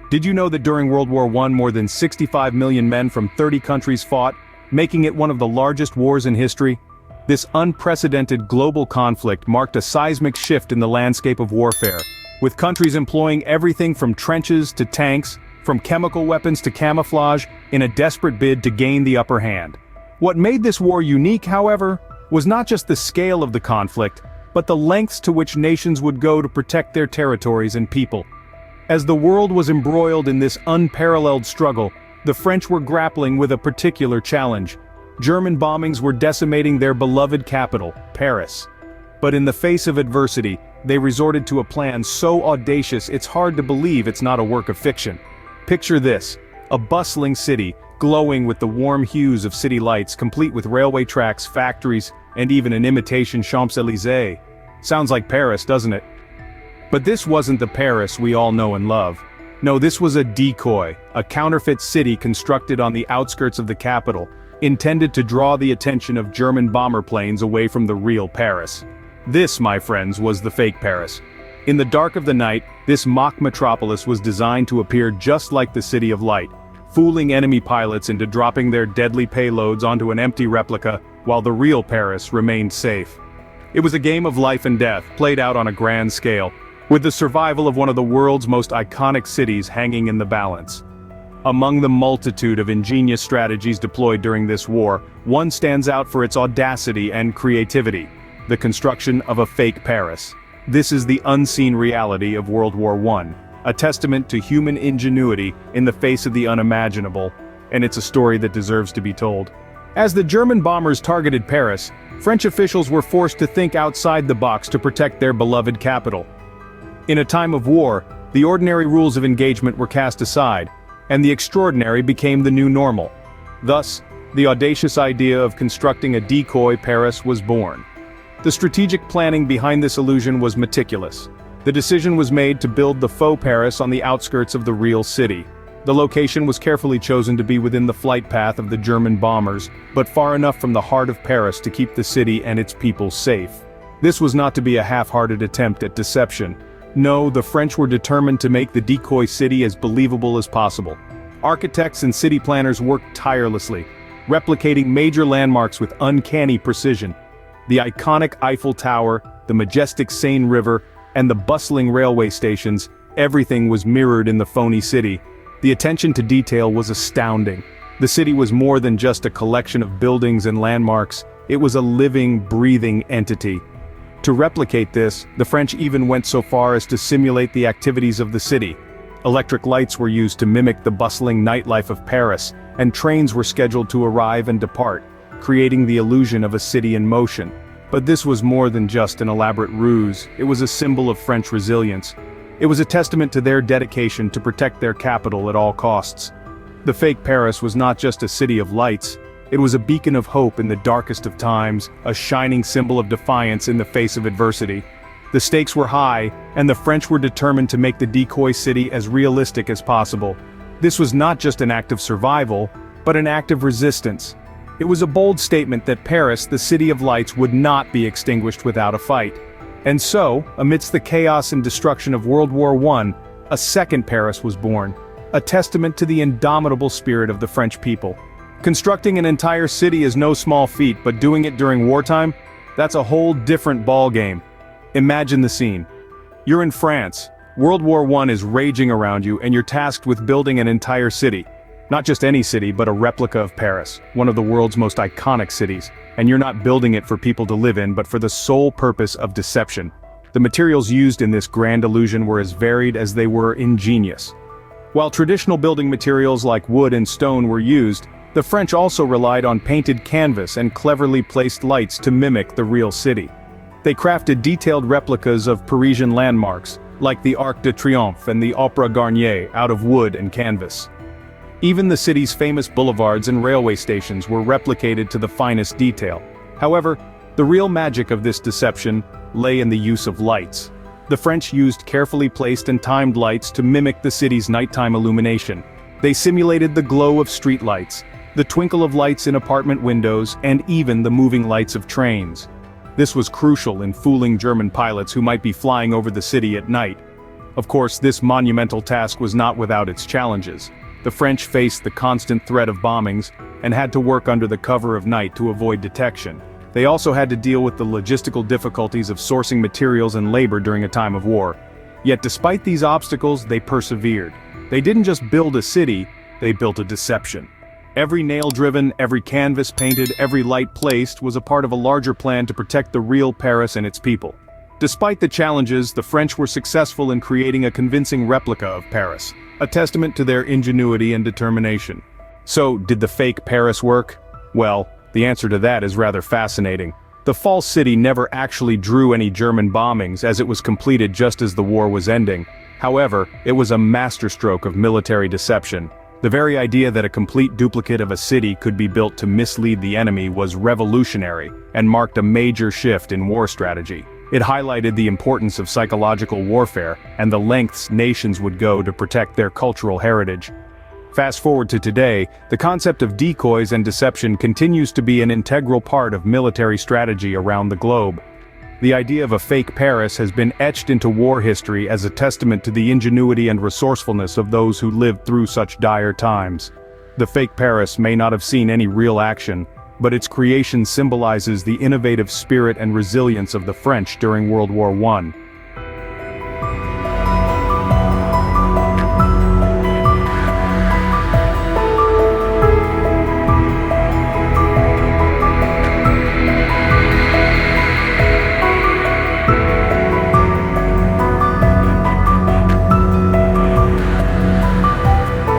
Did you know that during World War I more than 65 million men from 30 countries fought, making it one of the largest wars in history? This unprecedented global conflict marked a seismic shift in the landscape of warfare, with countries employing everything from trenches to tanks, from chemical weapons to camouflage, in a desperate bid to gain the upper hand. What made this war unique, however, was not just the scale of the conflict, but the lengths to which nations would go to protect their territories and people. As the world was embroiled in this unparalleled struggle, the French were grappling with a particular challenge. German bombings were decimating their beloved capital, Paris. But in the face of adversity, they resorted to a plan so audacious it's hard to believe it's not a work of fiction. Picture this: a bustling city, glowing with the warm hues of city lights, complete with railway tracks, factories, and even an imitation Champs-Élysées. Sounds like Paris, doesn't it? But this wasn't the Paris we all know and love. No, this was a decoy, a counterfeit city constructed on the outskirts of the capital, intended to draw the attention of German bomber planes away from the real Paris. This, my friends, was the fake Paris. In the dark of the night, this mock metropolis was designed to appear just like the City of Light, fooling enemy pilots into dropping their deadly payloads onto an empty replica, while the real Paris remained safe. It was a game of life and death, played out on a grand scale, with the survival of one of the world's most iconic cities hanging in the balance. Among the multitude of ingenious strategies deployed during this war, one stands out for its audacity and creativity: the construction of a fake Paris. This is the unseen reality of World War I, a testament to human ingenuity in the face of the unimaginable, and it's a story that deserves to be told. As the German bombers targeted Paris, French officials were forced to think outside the box to protect their beloved capital. In a time of war, the ordinary rules of engagement were cast aside, and the extraordinary became the new normal. Thus, the audacious idea of constructing a decoy Paris was born. The strategic planning behind this illusion was meticulous. The decision was made to build the faux Paris on the outskirts of the real city. The location was carefully chosen to be within the flight path of the German bombers, but far enough from the heart of Paris to keep the city and its people safe. This was not to be a half-hearted attempt at deception. No, the French were determined to make the decoy city as believable as possible. Architects and city planners worked tirelessly, replicating major landmarks with uncanny precision. The iconic Eiffel Tower, the majestic Seine River, and the bustling railway stations, everything was mirrored in the phony city. The attention to detail was astounding. The city was more than just a collection of buildings and landmarks, it was a living, breathing entity. To replicate this, the French even went so far as to simulate the activities of the city. Electric lights were used to mimic the bustling nightlife of Paris, and trains were scheduled to arrive and depart, creating the illusion of a city in motion. But this was more than just an elaborate ruse, it was a symbol of French resilience. It was a testament to their dedication to protect their capital at all costs. The fake Paris was not just a city of lights, it was a beacon of hope in the darkest of times, a shining symbol of defiance in the face of adversity. The stakes were high, and the French were determined to make the decoy city as realistic as possible. This was not just an act of survival, but an act of resistance. It was a bold statement that Paris, the City of Lights, would not be extinguished without a fight. And so, amidst the chaos and destruction of World War I, a second Paris was born, a testament to the indomitable spirit of the French people. Constructing an entire city is no small feat, but doing it during wartime? That's a whole different ballgame. Imagine the scene. You're in France, World War I is raging around you, and you're tasked with building an entire city. Not just any city, but a replica of Paris, one of the world's most iconic cities. And you're not building it for people to live in, but for the sole purpose of deception. The materials used in this grand illusion were as varied as they were ingenious. While traditional building materials like wood and stone were used, the French also relied on painted canvas and cleverly placed lights to mimic the real city. They crafted detailed replicas of Parisian landmarks, like the Arc de Triomphe and the Opéra Garnier, out of wood and canvas. Even the city's famous boulevards and railway stations were replicated to the finest detail. However, the real magic of this deception lay in the use of lights. The French used carefully placed and timed lights to mimic the city's nighttime illumination. They simulated the glow of streetlights, the twinkle of lights in apartment windows, and even the moving lights of trains. This was crucial in fooling German pilots who might be flying over the city at night. Of course, this monumental task was not without its challenges. The French faced the constant threat of bombings, and had to work under the cover of night to avoid detection. They also had to deal with the logistical difficulties of sourcing materials and labor during a time of war. Yet despite these obstacles, they persevered. They didn't just build a city, they built a deception. Every nail driven, every canvas painted, every light placed was a part of a larger plan to protect the real Paris and its people. Despite the challenges, the French were successful in creating a convincing replica of Paris, a testament to their ingenuity and determination. So, did the fake Paris work? Well, the answer to that is rather fascinating. The false city never actually drew any German bombings, as it was completed just as the war was ending. However, it was a masterstroke of military deception. The very idea that a complete duplicate of a city could be built to mislead the enemy was revolutionary, and marked a major shift in war strategy. It highlighted the importance of psychological warfare, and the lengths nations would go to protect their cultural heritage. Fast forward to today, the concept of decoys and deception continues to be an integral part of military strategy around the globe. The idea of a fake Paris has been etched into war history as a testament to the ingenuity and resourcefulness of those who lived through such dire times. The fake Paris may not have seen any real action, but its creation symbolizes the innovative spirit and resilience of the French during World War I.